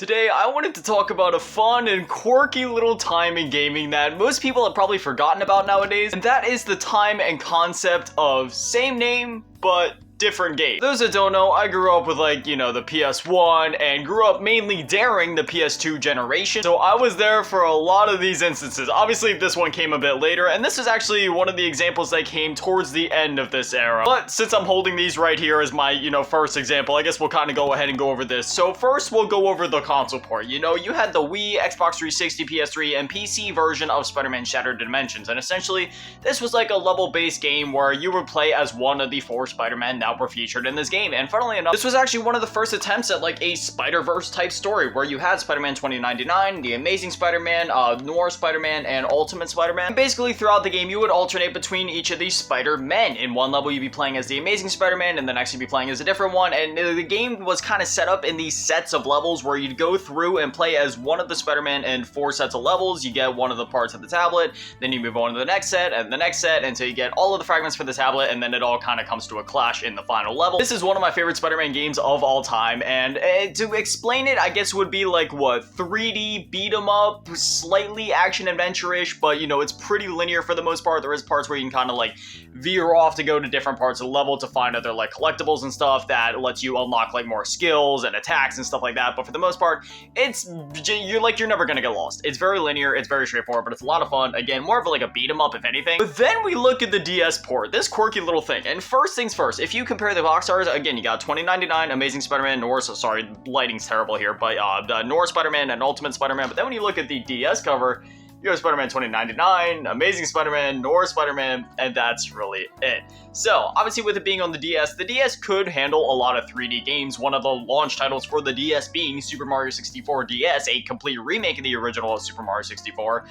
Today, I wanted to talk about a fun and quirky little time in gaming that most people have probably forgotten about nowadays, and that is the time and concept of same name, but different game. Those that don't know, I grew up with the PS1 and grew up mainly during the PS2 generation. So I was there for a lot of these instances. Obviously, this one came a bit later, and this is actually one of the examples that came towards the end of this era. But since I'm holding these right here as my, first example, I guess we'll kind of go ahead and go over this. So first, we'll go over the console port. You had the Wii, Xbox 360, PS3, and PC version of Spider-Man Shattered Dimensions. And essentially, this was like a level-based game where you would play as one of the 4 Spider-Man that were featured in this game. And funnily enough, this was actually one of the first attempts at like a Spider-Verse type story where you had Spider-Man 2099, the Amazing Spider-Man, Noir Spider-Man, and Ultimate Spider-Man. And basically throughout the game, you would alternate between each of these Spider-Men. In one level, you'd be playing as the Amazing Spider-Man, and the next you'd be playing as a different one. And the game was kind of set up in these sets of levels where you'd go through and play as one of the Spider-Man in 4 sets of levels. You get one of the parts of the tablet, then you move on to the next set, and the next set, until you get all of the fragments for the tablet, and then it all kind of comes to a clash in the final level. This is one of my favorite Spider-Man games of all time, and to explain it, I guess would be like, 3D beat 'em up, slightly action adventure-ish, but it's pretty linear for the most part. There is parts where you can kind of like veer off to go to different parts of the level to find other like collectibles and stuff that lets you unlock like more skills and attacks and stuff like that, but for the most part, you're never gonna get lost. It's very linear, it's very straightforward, but it's a lot of fun. Again, more of a beat 'em up if anything. But then we look at the DS port, this quirky little thing, and first things first, if you compare the box art, again, you got 2099, Amazing Spider-Man, Noir, sorry, lighting's terrible here, but the Noir Spider-Man and Ultimate Spider-Man, but then when you look at the DS cover, you have Spider-Man 2099, Amazing Spider-Man, Noir Spider-Man, and that's really it. So, obviously with it being on the DS could handle a lot of 3D games, one of the launch titles for the DS being Super Mario 64 DS, a complete remake of the original Super Mario 64.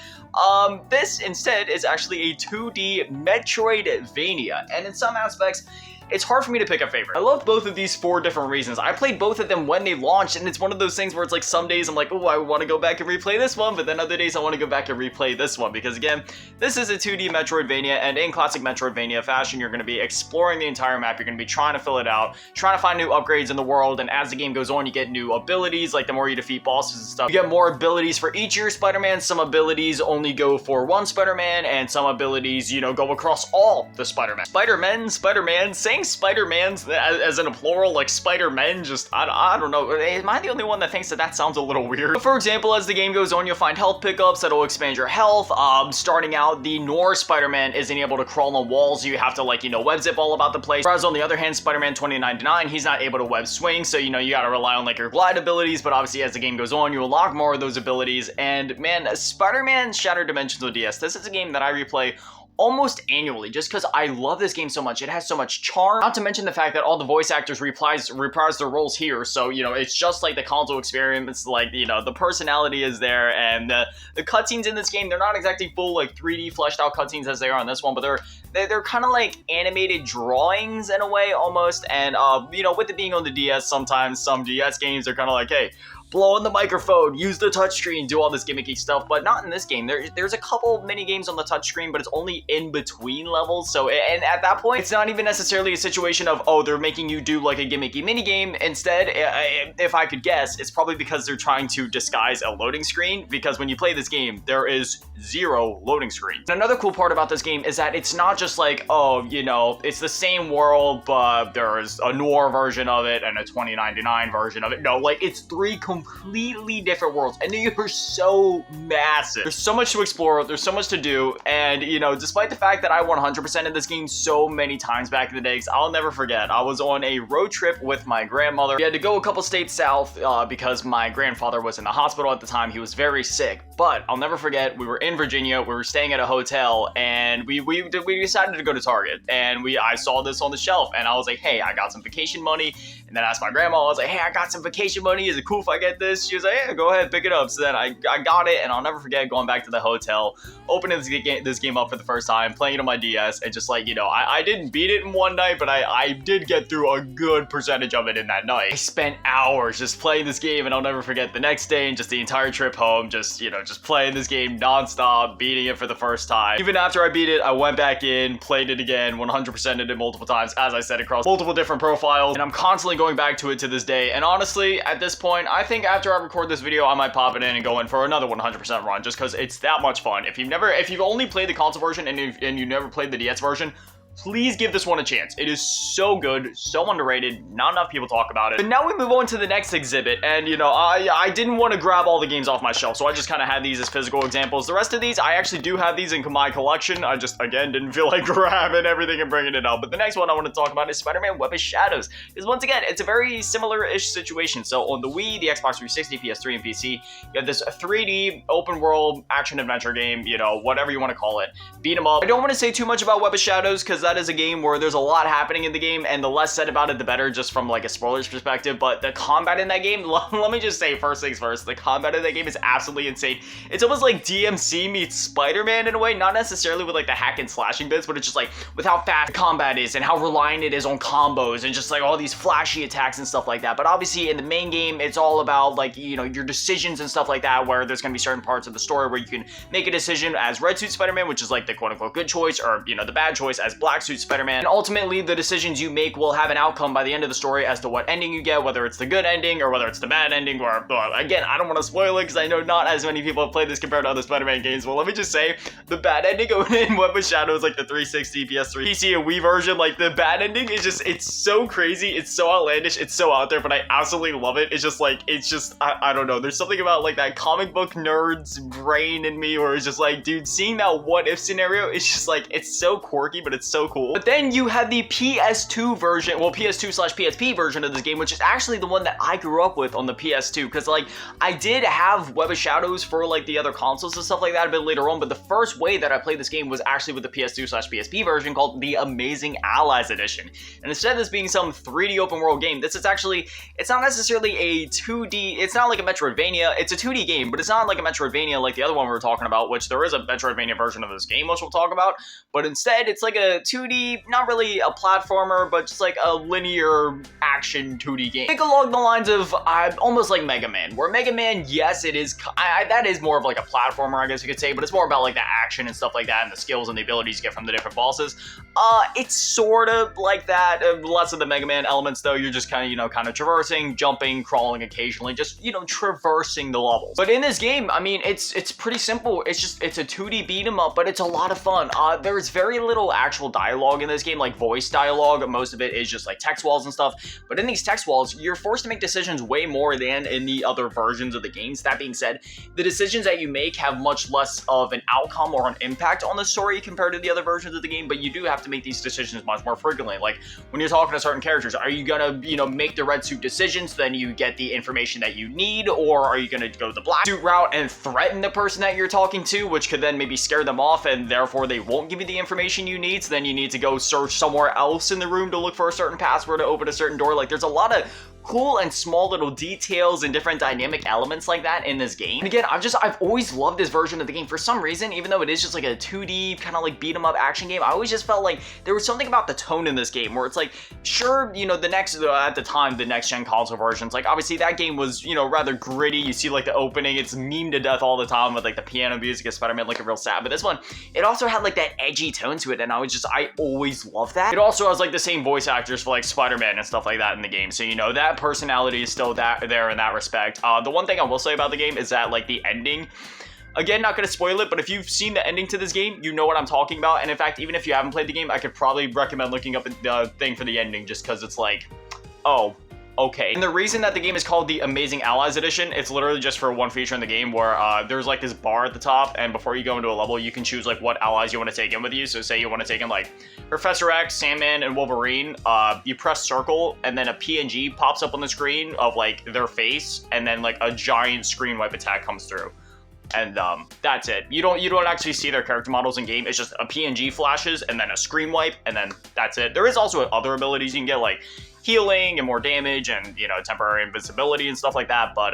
This, instead, is actually a 2D Metroidvania, and in some aspects, it's hard for me to pick a favorite. I love both of these for different reasons. I played both of them when they launched, and it's one of those things where it's like some days I'm like, oh, I want to go back and replay this one, but then other days I want to go back and replay this one, because again, this is a 2D Metroidvania, and in classic Metroidvania fashion, you're going to be exploring the entire map, you're going to be trying to fill it out, trying to find new upgrades in the world, and as the game goes on, you get new abilities, like the more you defeat bosses and stuff, you get more abilities for each of your Spider-Man. Some abilities only go for one Spider-Man, and some abilities, go across all the Spider-Man. Spider-Man, saying Spider-Mans as in a plural, like Spider-Men, just, I don't know, am I the only one that thinks that sounds a little weird? But for example, as the game goes on, you'll find health pickups that'll expand your health. Starting out, the Noir Spider-Man isn't able to crawl on walls, you have to web zip all about the place. Whereas on the other hand, Spider-Man 2099, he's not able to web swing, so you gotta rely on your glide abilities, but obviously as the game goes on, you unlock more of those abilities, and man, Spider-Man Shattered Dimensions on DS, this is a game that I replay almost annually, just because I love this game so much. It has so much charm, not to mention the fact that all the voice actors reprise their roles here, so, it's just like the console experience, the personality is there, and the cutscenes in this game, they're not exactly full, 3D fleshed out cutscenes as they are on this one, but they're kind of like animated drawings in a way, almost, and, with it being on the DS, sometimes some DS games are kind of like, hey, blow on the microphone, use the touchscreen, do all this gimmicky stuff, but not in this game. There's a couple mini games on the touchscreen, but it's only in between levels, so, and at that point, it's not even necessarily a situation of, oh, they're making you do like a gimmicky mini game. Instead, if I could guess, it's probably because they're trying to disguise a loading screen, because when you play this game, there is 0 loading screen. And another cool part about this game is that it's not just like, oh, it's the same world, but there's a Noir version of it and a 2099 version of it. No, it's 3 completely different worlds, and they are so massive. There's so much to explore, there's so much to do, and despite the fact that I 100% in this game so many times back in the days, I'll never forget, I was on a road trip with my grandmother. We had to go a couple states south because my grandfather was in the hospital at the time. He was very sick, but I'll never forget, we were in Virginia, we were staying at a hotel, and we decided to go to Target, and I saw this on the shelf, and I was like, hey, I got some vacation money, and then I asked my grandma, I was like, hey, I got some vacation money, is it cool if I get this? She was like, yeah, go ahead, pick it up. So then I got it, and I'll never forget going back to the hotel, opening this game up for the first time, playing it on my DS, and just I didn't beat it in one night, but I did get through a good percentage of it in that night. I spent hours just playing this game, and I'll never forget the next day and just the entire trip home, just playing this game nonstop, beating it for the first time. Even after I beat it, I went back in, played it again, 100%ed it multiple times, as I said, across multiple different profiles, and I'm constantly going back to it to this day, and honestly, at this point, I think think after I record this video, I might pop it in and go in for another 100% run, just because it's that much fun. If you've only played the console version and you never played the DS version, please give this one a chance. It is so good, so underrated, not enough people talk about it. But now we move on to the next exhibit, and you know, I didn't want to grab all the games off my shelf, so I just kind of had these as physical examples. The rest of these, I actually do have these in my collection. I just, again, didn't feel like grabbing everything and bringing it out. But the next one I want to talk about is Spider-Man Web of Shadows. Because once again, it's a very similar-ish situation. So on the Wii, the Xbox 360, PS3, and PC, you have this 3D open-world action-adventure game, you know, whatever you want to call it. Beat 'em up. I don't want to say too much about Web of Shadows, because that is a game where there's a lot happening in the game, and the less said about it, the better, just from like a spoilers perspective. But the combat in that game, let me just say first things first, the combat in that game is absolutely insane. It's almost like DMC meets Spider-Man in a way, not necessarily with like the hack and slashing bits, but it's just like with how fast the combat is and how reliant it is on combos and just like all these flashy attacks and stuff like that. But obviously in the main game, it's all about like, you know, your decisions and stuff like that, where there's going to be certain parts of the story where you can make a decision as Red Suit Spider-Man, which is like the quote-unquote good choice, or, you know, the bad choice as Black Suit Spider-Man. And ultimately, the decisions you make will have an outcome by the end of the story as to what ending you get, whether it's the good ending or whether it's the bad ending, or, again, I don't want to spoil it because I know not as many people have played this compared to other Spider-Man games. Well, let me just say, the bad ending in Web of Shadows, like the 360, PS3, PC, and Wii version, like the bad ending is just, it's so crazy, it's so outlandish, it's so out there, but I absolutely love it. It's just like, I don't know, there's something about like that comic book nerd's brain in me where it's just like, dude, seeing that what if scenario, it's just like, it's so quirky, but it's so cool. But then you have the PS2 version, well, PS2/PSP version of this game, which is actually the one that I grew up with on the PS2, because like I did have Web of Shadows for like the other consoles and stuff like that a bit later on, but the first way that I played this game was actually with the PS2/PSP version called the Amazing Allies Edition. And instead of this being some 3D open world game, this is actually, it's not necessarily a 2D, it's not like a Metroidvania, it's a 2D game, but it's not like a Metroidvania like the other one we were talking about, which there is a Metroidvania version of this game, which we'll talk about, but instead it's like a 2D, not really a platformer, but just like a linear action 2D game. Think along the lines of almost like Mega Man, where Mega Man, yes, it is, that is more of like a platformer, I guess you could say, but it's more about like the action and stuff like that, and the skills and the abilities you get from the different bosses. It's sort of like that, less of the Mega Man elements though. You're just kind of, you know, kind of traversing, jumping, crawling occasionally, just, you know, traversing the levels. But in this game, I mean, it's pretty simple. It's a 2D beat 'em up, but it's a lot of fun. There's very little actual dialogue in this game, like voice dialogue. Most of it is just like text walls and stuff. But in these text walls, you're forced to make decisions way more than in the other versions of the games. That being said, the decisions that you make have much less of an outcome or an impact on the story compared to the other versions of the game, but you do have to make these decisions much more frequently. Like when you're talking to certain characters, are you gonna, you know, make the red suit decisions, then you get the information that you need, or are you gonna go the black suit route and threaten the person that you're talking to, which could then maybe scare them off and therefore they won't give you the information you need, so then you need to go search somewhere else in the room to look for a certain password to open a certain door. Like there's a lot of cool and small little details and different dynamic elements like that in this game. And again, I've always loved this version of the game for some reason, even though it is just like a 2D kind of like beat 'em up action game. I always just felt like there was something about the tone in this game where it's like, sure, you know, the next, at the time, the next gen console versions, like obviously that game was, you know, rather gritty. You see like the opening, it's memed to death all the time with like the piano music of Spider-Man looking real sad. But this one, it also had like that edgy tone to it, and I always loved that. It also has like the same voice actors for like Spider-Man and stuff like that in the game, so you know that personality is still there in that respect. The one thing I will say about the game is that like the ending, again, not gonna spoil it, but if you've seen the ending to this game, you know what I'm talking about. And in fact, even if you haven't played the game, I could probably recommend looking up the thing for the ending, just because it's like, oh, okay. And the reason that the game is called the Amazing Allies Edition, it's literally just for one feature in the game where there's like this bar at the top, and before you go into a level, you can choose like what allies you want to take in with you. So say you want to take in like Professor X, Sandman, and Wolverine, you press circle, and then a PNG pops up on the screen of like their face, and then like a giant screen wipe attack comes through. And that's it. You don't actually see their character models in game. It's just a PNG flashes and then a screen wipe, and then that's it. There is also other abilities you can get, like healing and more damage and, you know, temporary invincibility and stuff like that. But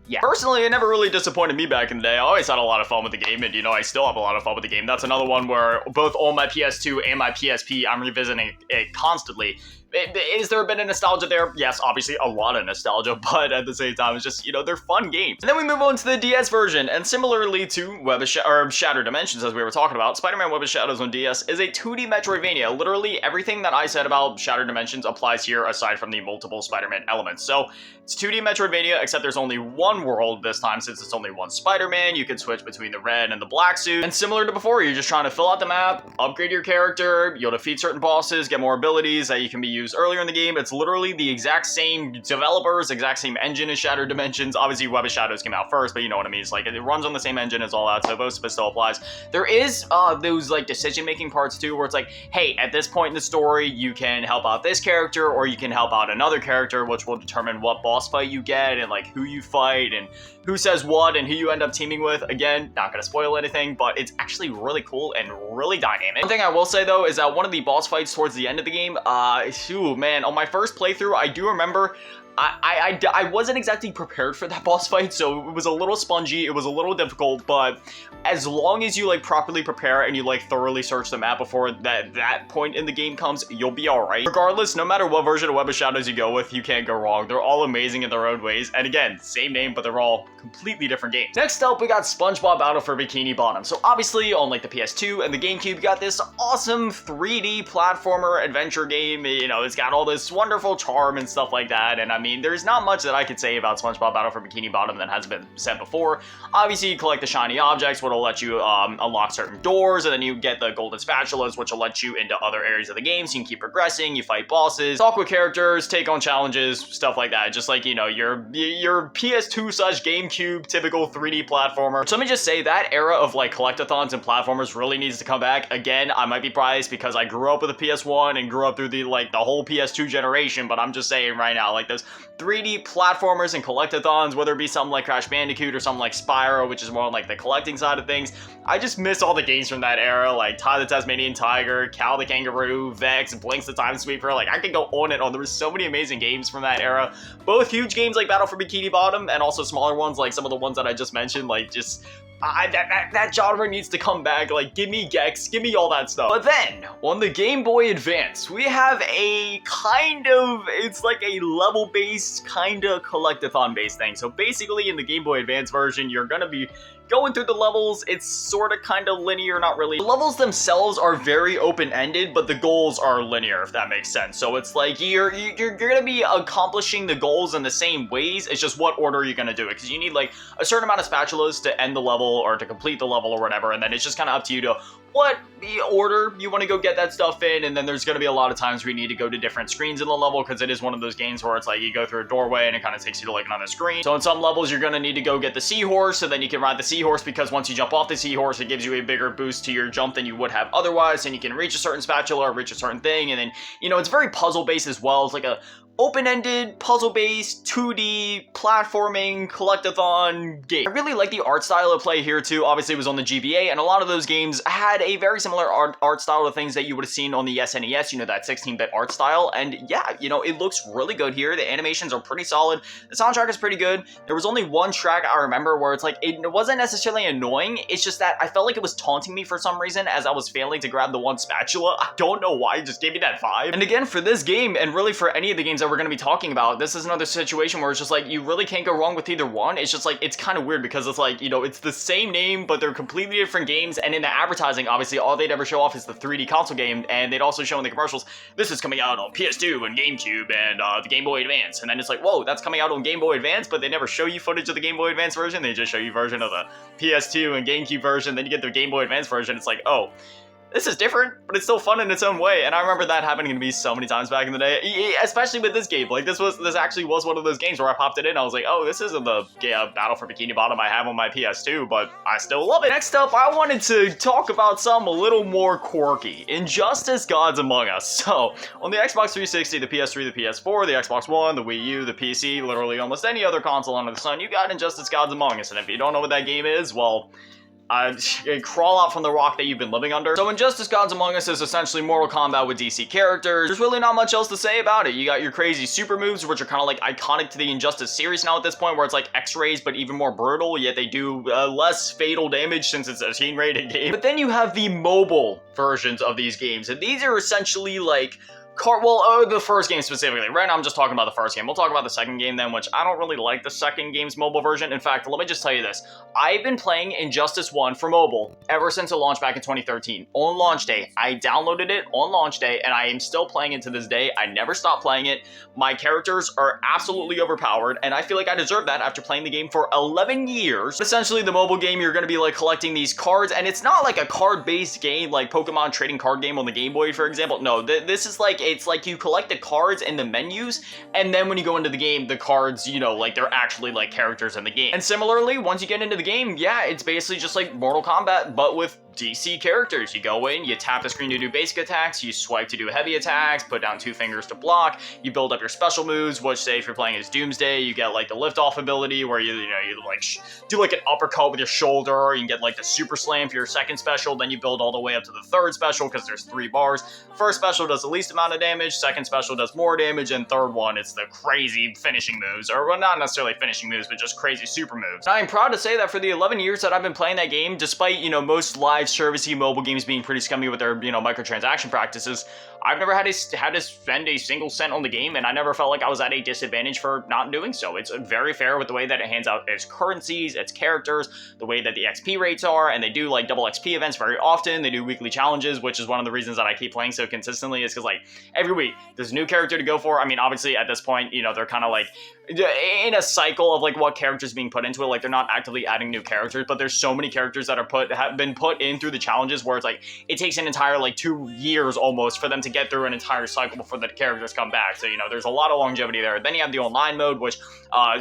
yeah, personally, it never really disappointed me back in the day. I always had a lot of fun with the game, and, you know, I still have a lot of fun with the game. That's another one where both on my PS2 and my PSP, I'm revisiting it constantly, Is there a bit of nostalgia there? Yes, obviously a lot of nostalgia, but at the same time, it's just, they're fun games. And then we move on to the DS version, and similarly to Shattered Dimensions, as we were talking about, Spider-Man Web of Shadows on DS is a 2D Metroidvania. Literally everything that I said about Shattered Dimensions applies here, aside from the multiple Spider-Man elements. So it's 2D Metroidvania, except there's only one world this time, since it's only one Spider-Man. You can switch between the red and the black suit, and similar to before, you're just trying to fill out the map, upgrade your character, you'll defeat certain bosses, get more abilities that you can be used earlier in the game. It's literally the exact same developers, exact same engine as Shattered Dimensions. Obviously, Web of Shadows came out first, but you know what I mean. It's like it runs on the same engine as all that, so most of it still applies. There is those like decision-making parts too, where it's like, hey, at this point in the story, you can help out this character, or you can help out another character, which will determine what boss fight you get, and like who you fight, and who says what, and who you end up teaming with. Again, not gonna spoil anything, but it's actually really cool and really dynamic. One thing I will say though is that one of the boss fights towards the end of the game, man, on my first playthrough, I do remember I wasn't exactly prepared for that boss fight, so it was a little spongy, it was a little difficult, but as long as you like properly prepare and you like thoroughly search the map before that point in the game comes, you'll be alright. Regardless, no matter what version of Web of Shadows you go with, you can't go wrong. They're all amazing in their own ways, and again, same name, but they're all completely different games. Next up, we got SpongeBob Battle for Bikini Bottom. So obviously, on like the PS2 and the GameCube, you got this awesome 3D platformer adventure game. It's got all this wonderful charm and stuff like that, and I mean, there's not much that I could say about SpongeBob Battle for Bikini Bottom that hasn't been said before. Obviously, you collect the shiny objects, which will let you unlock certain doors, and then you get the golden spatulas, which will let you into other areas of the game, so you can keep progressing, you fight bosses, talk with characters, take on challenges, stuff like that. Just like, your PS2/GameCube typical 3D platformer. So let me just say, that era of like collectathons and platformers really needs to come back. Again, I might be biased because I grew up with a PS1 and grew up through the whole PS2 generation, but I'm just saying right now, like those 3D platformers and collectathons, whether it be something like Crash Bandicoot or something like Spyro, which is more on like the collecting side of things, I just miss all the games from that era, like Ty the Tasmanian Tiger, Cal the Kangaroo, Vex, Blinks the Time Sweeper. Like, I could go on and on. There were so many amazing games from that era, both huge games like Battle for Bikini Bottom, and also smaller ones like some of the ones that I just mentioned. Like, just that genre needs to come back. Like, give me Gex, give me all that stuff. But then, on the Game Boy Advance, we have a it's like a level-based, kind of collectathon-based thing. So basically, in the Game Boy Advance version, you're gonna be going through the levels. It's sort of kind of linear, not really. The levels themselves are very open-ended, but the goals are linear, if that makes sense. So it's like you're gonna be accomplishing the goals in the same ways. It's just what order you're gonna do it, because you need like a certain amount of spatulas to end the level or to complete the level or whatever, and then it's just kind of up to you to what order you want to go get that stuff in. And then there's going to be a lot of times where you need to go to different screens in the level, because it is one of those games where it's like you go through a doorway and it kind of takes you to like another screen. So in some levels, you're going to need to go get the seahorse, so then you can ride the seahorse, because once you jump off the seahorse, it gives you a bigger boost to your jump than you would have otherwise, and you can reach a certain spatula or reach a certain thing. And then, it's very puzzle based as well. It's like a open-ended, puzzle-based, 2D, platforming, collectathon game. I really like the art style of play here too. Obviously, it was on the GBA, and a lot of those games had a very similar art style to things that you would have seen on the SNES, that 16-bit art style. And yeah, it looks really good here. The animations are pretty solid. The soundtrack is pretty good. There was only one track I remember where it's like, it wasn't necessarily annoying, it's just that I felt like it was taunting me for some reason as I was failing to grab the one spatula. I don't know why, it just gave me that vibe. And again, for this game, and really for any of the games that we're going to be talking about, this is another situation where it's just like, you really can't go wrong with either one. It's just like, it's kind of weird, because it's like, it's the same name, but they're completely different games. And in the advertising, obviously, all they'd ever show off is the 3D console game, and they'd also show in the commercials, this is coming out on PS2 and GameCube and the Game Boy Advance. And then it's like, whoa, that's coming out on Game Boy Advance, but they never show you footage of the Game Boy Advance version. They just show you version of the PS2 and GameCube version. Then you get the Game Boy Advance version. It's like, oh, this is different, but it's still fun in its own way. And I remember that happening to me so many times back in the day, especially with this game. Like, this actually was one of those games where I popped it in, I was like, oh, this isn't the Battle for Bikini Bottom I have on my PS2, but I still love it. Next up, I wanted to talk about something a little more quirky. Injustice Gods Among Us. So, on the Xbox 360, the PS3, the PS4, the Xbox One, the Wii U, the PC, literally almost any other console under the sun, you got Injustice Gods Among Us. And if you don't know what that game is, well, crawl out from the rock that you've been living under. So Injustice Gods Among Us is essentially Mortal Kombat with DC characters. There's really not much else to say about it. You got your crazy super moves, which are kind of like iconic to the Injustice series now at this point, where it's like X-rays, but even more brutal, yet they do less fatal damage since it's a teen-rated game. But then you have the mobile versions of these games, and these are essentially like The first game specifically. Right now I'm just talking about the first game. We'll talk about the second game then, which I don't really like the second game's mobile version. In fact, let me just tell you this. I've been playing Injustice 1 for mobile ever since it launched back in 2013. On launch day, I downloaded it on launch day, and I am still playing it to this day. I never stopped playing it. My characters are absolutely overpowered, and I feel like I deserve that after playing the game for 11 years. Essentially, the mobile game, you're going to be like collecting these cards, and it's not like a card-based game like Pokemon trading card game on the Game Boy, for example. No, this is like, it's like you collect the cards in the menus, and then when you go into the game, the cards, you know, like they're actually like characters in the game. And similarly, once you get into the game, yeah, it's basically just like Mortal Kombat, but with DC characters. You go in, you tap the screen to do basic attacks, you swipe to do heavy attacks, put down 2 fingers to block, you build up your special moves, which say if you're playing as Doomsday, you get like the lift off ability where you like do like an uppercut with your shoulder, you can get like the super slam for your second special, then you build all the way up to the third special because there's 3 bars. First special does the least amount of damage, second special does more damage, and third one, it's the crazy finishing moves, or well, not necessarily finishing moves, but just crazy super moves. And I'm proud to say that for the 11 years that I've been playing that game, despite, you know, most live servicey mobile games being pretty scummy with their, you know, microtransaction practices, I've never had to spend a single cent on the game, and I never felt like I was at a disadvantage for not doing so. It's very fair with the way that it hands out its currencies, its characters, the way that the XP rates are, and they do like double XP events very often. They do weekly challenges, which is one of the reasons that I keep playing so consistently, is because like every week there's a new character to go for. I mean, obviously at this point, you know, they're kind of like in a cycle of like what characters being put into it. Like they're not actively adding new characters, but there's so many characters that have been put in through the challenges where it's like it takes an entire like 2 years almost for them to get through an entire cycle before the characters come back. So, you know, there's a lot of longevity there. Then you have the online mode, which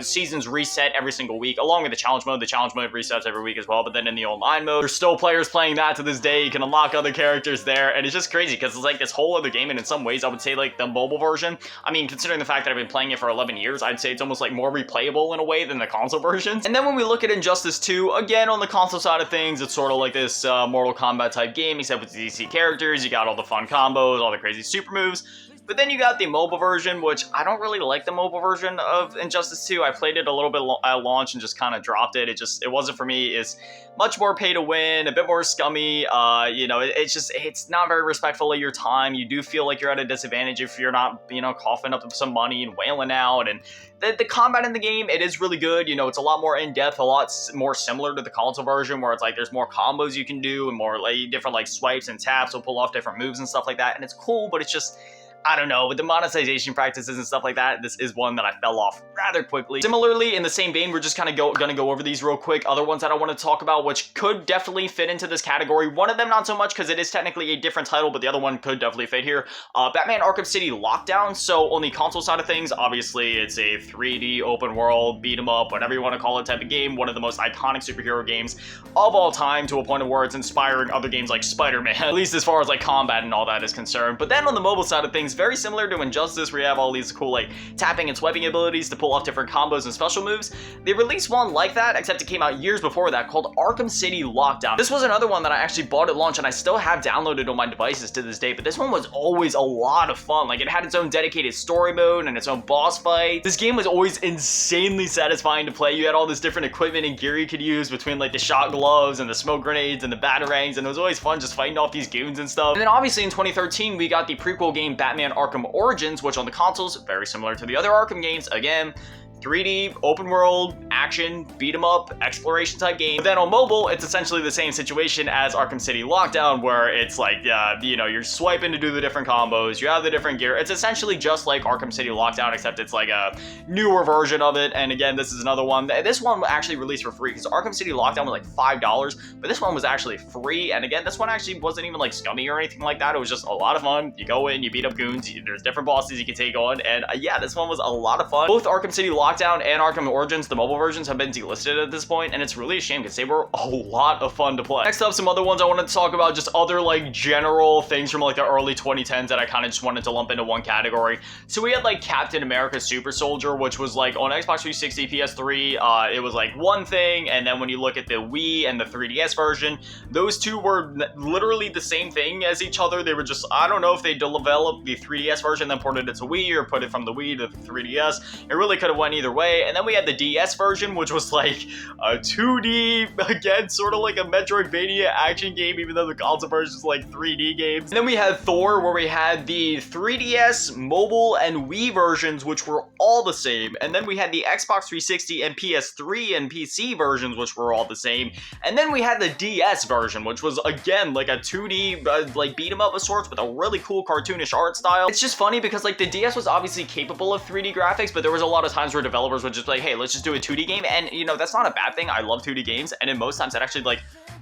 seasons reset every single week, along with the challenge mode. The challenge mode resets every week as well. But then in the online mode, there's still players playing that to this day. You can unlock other characters there, and it's just crazy because it's like this whole other game. And in some ways, I would say like the mobile version, I mean, considering the fact that I've been playing it for 11 years, I'd say it's almost like more replayable in a way than the console versions. And then when we look at Injustice 2, again, on the console side of things, it's sort of like this Mortal Kombat type game, except with DC characters. You got all the fun combos, all the crazy super moves. But then you got the mobile version, which I don't really like the mobile version of Injustice 2. I played it a little bit at launch and just kind of dropped it. It wasn't for me. It's much more pay to win, a bit more scummy. You know, it's not very respectful of your time. You do feel like you're at a disadvantage if you're not, you know, coughing up some money and wailing out. And the combat in the game, it is really good. You know, it's a lot more in-depth, a lot more similar to the console version, where it's like there's more combos you can do and more like different like swipes and taps will pull off different moves and stuff like that. And it's cool, but it's just, I don't know, with the monetization practices and stuff like that, this is one that I fell off rather quickly. Similarly, in the same vein, we're just kind of gonna go over these real quick. Other ones that I want to talk about, which could definitely fit into this category. One of them not so much because it is technically a different title, but the other one could definitely fit here. Batman Arkham City Lockdown. So on the console side of things, obviously it's a 3D open world, beat 'em up, whatever you want to call it type of game. One of the most iconic superhero games of all time, to a point of where it's inspiring other games like Spider-Man, at least as far as like combat and all that is concerned. But then on the mobile side of things, very similar to Injustice, where you have all these cool like tapping and swiping abilities to pull off different combos and special moves. They released one like that, except it came out years before that, called Arkham City Lockdown. This was another one that I actually bought at launch, and I still have downloaded on my devices to this day, but this one was always a lot of fun. Like, it had its own dedicated story mode and its own boss fight. This game was always insanely satisfying to play. You had all this different equipment and gear you could use between like the shot gloves and the smoke grenades and the batarangs, and it was always fun just fighting off these goons and stuff. And then obviously in 2013, we got the prequel game Batman Arkham Origins, which on the consoles, very similar to the other Arkham games. Again, 3D, open world, action, beat 'em up, exploration type game. But then on mobile, it's essentially the same situation as Arkham City Lockdown, where it's like, you know, you're swiping to do the different combos, you have the different gear. It's essentially just like Arkham City Lockdown, except it's like a newer version of it. And again, this is another one. This one actually released for free, because Arkham City Lockdown was like $5, but this one was actually free. And again, this one actually wasn't even like scummy or anything like that. It was just a lot of fun. You go in, you beat up goons, there's different bosses you can take on, and yeah, this one was a lot of fun. Both Arkham City Lockdown and Arkham Origins, the mobile versions, have been delisted at this point, and it's really a shame because they were a lot of fun to play. Next up, some other ones I wanted to talk about, just other like general things from like the early 2010s that I kind of just wanted to lump into one category. So we had like Captain America Super Soldier, which was like on Xbox 360, PS3, it was like one thing, and then when you look at the Wii and the 3DS version, those two were literally the same thing as each other. They were just, I don't know if they developed the 3DS version, then ported it to Wii, or put it from the Wii to the 3DS. It really could have went either way. And then we had the DS version, which was like a 2D, again, sort of like a Metroidvania action game, even though the console version is like 3D games. And then we had Thor, where we had the 3DS, mobile, and Wii versions, which were all the same. And then we had the Xbox 360 and PS3 and PC versions, which were all the same. And then we had the DS version, which was, again, like a 2D, like beat 'em up of sorts with a really cool cartoonish art style. It's just funny because like the DS was obviously capable of 3D graphics, but there was a lot of times where developers would just be like, hey, let's just do a 2D game. And you know, that's not a bad thing. I love 2D games. And in most times that actually like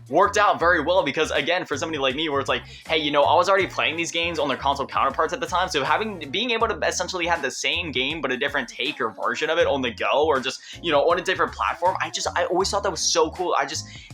worked out very well because, again, for somebody like me where it's like, hey, you know, I was already playing these games on their console counterparts at the time, so being able to essentially have the same game but a different take or version of it on the go or just, you know, on a different platform, I always thought that was so cool.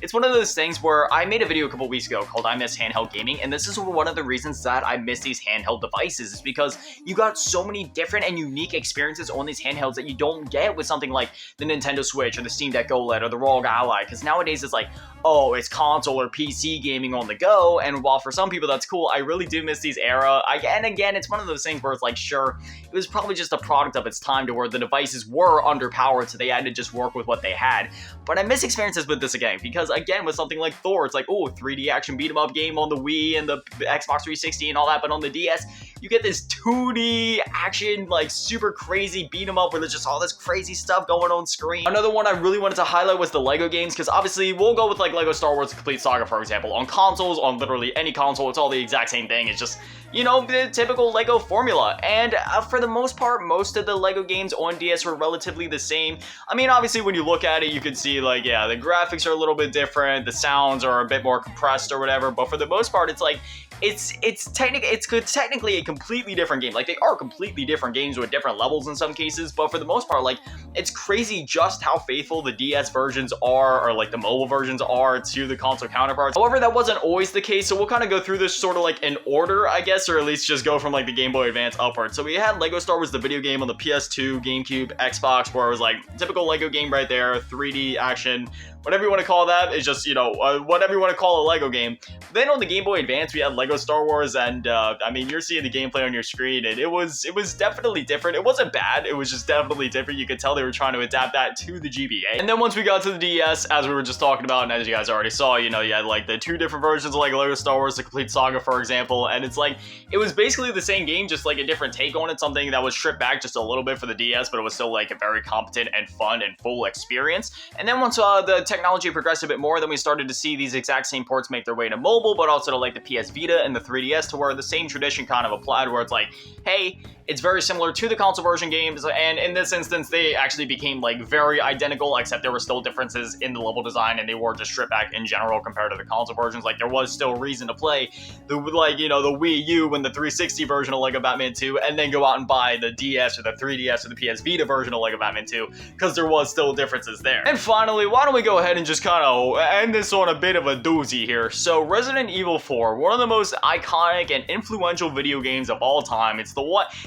It's one of those things where I made a video a couple weeks ago called I Miss Handheld Gaming, and this is one of the reasons that I miss these handheld devices is because you got so many different and unique experiences on these handhelds that you don't get with something like the Nintendo Switch or the Steam Deck OLED or the ROG Ally, because nowadays it's like, oh, it's console or PC gaming on the go, and while for some people that's cool, I really do miss these era. And again, it's one of those things where it's like, sure, it was probably just a product of its time to where the devices were underpowered, so they had to just work with what they had. But I miss experiences with this again, because again, with something like Thor, it's like, oh, 3D action beat 'em up game on the Wii and the Xbox 360 and all that, but on the DS, you get this 2D action, like super crazy beat 'em up where there's just all this crazy stuff going on screen. Another one I really wanted to highlight was the Lego games, because obviously we'll go with like Lego Star Wars: The Complete Saga, for example. On consoles, on literally any console, it's all the exact same thing. It's just, you know, the typical Lego formula. And for the most part, most of the Lego games on DS were relatively the same. I mean, obviously, when you look at it, you can see like, yeah, the graphics are a little bit different, the sounds are a bit more compressed or whatever, but for the most part, it's like, it's technically a completely different game. Like, they are completely different games with different levels in some cases, but for the most part, like, it's crazy just how faithful the DS versions are, or like the mobile versions are, to the console counterparts. However, that wasn't always the case, so we'll kind of go through this sort of like in order, I guess, or at least just go from like the Game Boy Advance upward. So we had Lego Star Wars, the video game, on the PS2, GameCube, Xbox, where it was like typical Lego game right there, 3D action, whatever you want to call that. It's just, you know, whatever you want to call a Lego game. Then on the Game Boy Advance, we had Lego Star Wars, and I mean, you're seeing the gameplay on your screen, and it was definitely different. It wasn't bad, it was just definitely different. You could tell they were trying to adapt that to the GBA. And then once we got to the DS, as we were just talking about, and as you guys already saw, you know, you had like the two different versions of like Lego Star Wars: The Complete Saga, for example, and it's like, it was basically the same game, just like a different take on it, something that was stripped back just a little bit for the DS, but it was still like a very competent and fun and full experience. And then once the technology progressed a bit more, then we started to see these exact same ports make their way to mobile, but also to like the PS Vita and the 3DS, to where the same tradition kind of applied, where it's like, hey, it's very similar to the console version games, and in this instance, they actually became like very identical, except there were still differences in the level design, and they were just stripped back in general compared to the console versions. Like, there was still reason to play the, like, you know, the Wii U and the 360 version of Lego Batman 2, and then go out and buy the DS or the 3DS or the PS Vita version of Lego Batman 2, because there was still differences there. And finally, why don't we go ahead and just kind of end this on a bit of a doozy here. So Resident Evil 4, one of the most iconic and influential video games of all time.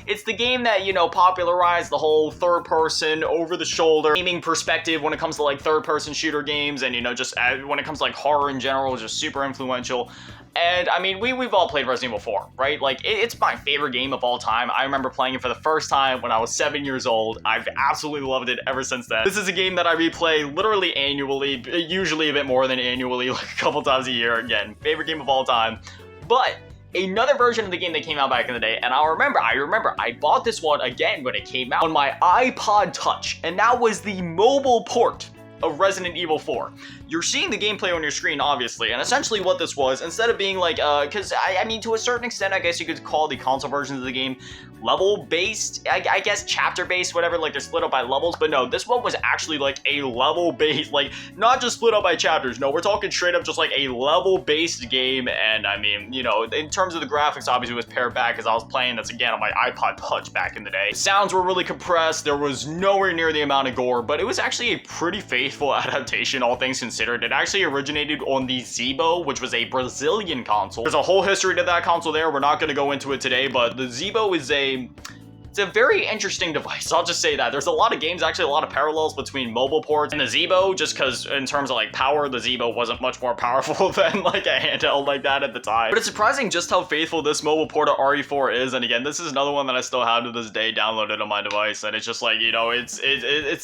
It's the game that, you know, popularized the whole third-person, over-the-shoulder gaming perspective when it comes to like third-person shooter games, and, you know, just when it comes to like horror in general, just super influential. And I mean, we've all played Resident Evil 4, right? Like, it's my favorite game of all time. I remember playing it for the first time when I was 7 years old. I've absolutely loved it ever since then. This is a game that I replay literally annually, usually a bit more than annually, like a couple times a year. Again, favorite game of all time. But another version of the game that came out back in the day, and I remember I bought this one again when it came out on my iPod Touch, and that was the mobile port of Resident Evil 4. You're seeing the gameplay on your screen, obviously, and essentially what this was, instead of being like, because I mean, to a certain extent, I guess you could call the console versions of the game level-based, I guess chapter-based, whatever, like they're split up by levels, but no, this one was actually like a level-based, like, not just split up by chapters, no, we're talking straight up just like a level-based game, and I mean, you know, in terms of the graphics, obviously it was pared back, because I was playing this again on my iPod Touch back in the day. The sounds were really compressed, there was nowhere near the amount of gore, but it was actually a pretty faithful adaptation, all things considered. It actually originated on the Zibo, which was a Brazilian console. There's a whole history to that console there. We're not going to go into it today, but the Zibo is It's a very interesting device, I'll just say that. There's a lot of games, actually a lot of parallels between mobile ports and the Zeebo, just because in terms of like power, the Zeebo wasn't much more powerful than like a handheld like that at the time. But it's surprising just how faithful this mobile port of RE4 is, and again, this is another one that I still have to this day downloaded on my device, and it's just like, you know, it's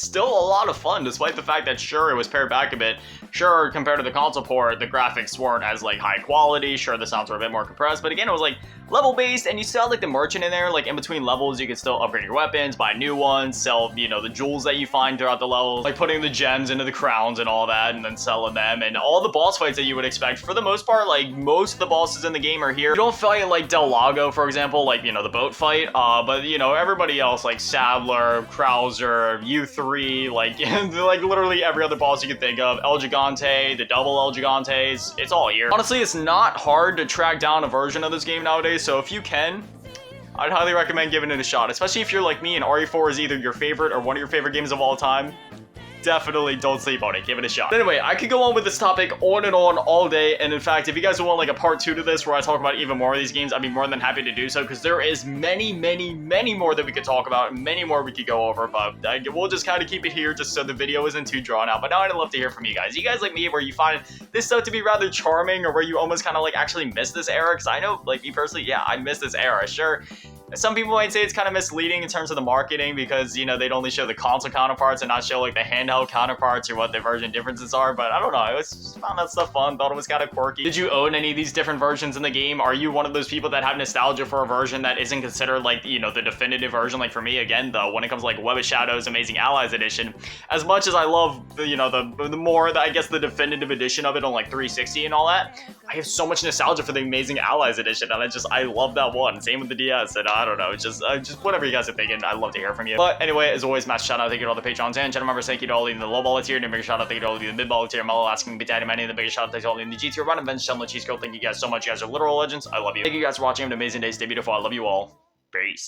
still a lot of fun, despite the fact that sure, it was pared back a bit. Sure, compared to the console port, the graphics weren't as like high quality, sure, the sounds were a bit more compressed, but again, it was like level based, and you still had like the merchant in there, like in between levels you could still upgrade your weapons, buy new ones, sell, you know, the jewels that you find throughout the levels, like putting the gems into the crowns and all that, and then selling them, and all the boss fights that you would expect. For the most part, like most of the bosses in the game are here. You don't fight like Del Lago, for example, like, you know, the boat fight, but you know, everybody else like Sadler, Krauser, U3, like like literally every other boss you can think of, El Gigante, the double El Gigantes, it's all here. Honestly, it's not hard to track down a version of this game nowadays, so if you can, I'd highly recommend giving it a shot, especially if you're like me and RE4 is either your favorite or one of your favorite games of all time. Definitely don't sleep on it, give it a shot. Anyway, I could go on with this topic on and on all day, and in fact, if you guys want like a part 2 to this where I talk about even more of these games, I'd be more than happy to do so, because there is many more that we could talk about, and many more we could go over, but we'll just kind of keep it here just so the video isn't too drawn out. But now I'd love to hear from you guys. You guys like me where you find this stuff to be rather charming, or where you almost kind of like actually miss this era? Because I know, like me personally, yeah, I miss this era, sure. Some people might say it's kind of misleading in terms of the marketing because, you know, they'd only show the console counterparts and not show like the handheld counterparts or what the version differences are, but I don't know, I just found that stuff fun, thought it was kind of quirky. Did you own any of these different versions in the game? Are you one of those people that have nostalgia for a version that isn't considered like, you know, the definitive version? Like for me, again, though, when it comes to like Web of Shadows Amazing Allies Edition, as much as I love the, you know, the more, I guess, the definitive edition of it on like 360 and all that, I have so much nostalgia for the Amazing Allies Edition, and I love that one. Same with the DS, and I don't know, it's just whatever you guys are thinking, I'd love to hear from you. But anyway, as always, massive shout out, thank you to all the Patrons and channel members, thank you to all of you in the low baller tier, and a big shout out, thank you to all of you in the mid baller tier, Mellow asking me daddy, many of the biggest shout out, thank you to all of you in the G tier, run events, channel, cheese girl, thank you guys so much, you guys are literal legends, I love you. Thank you guys for watching, have an amazing day, stay beautiful, I love you all, peace.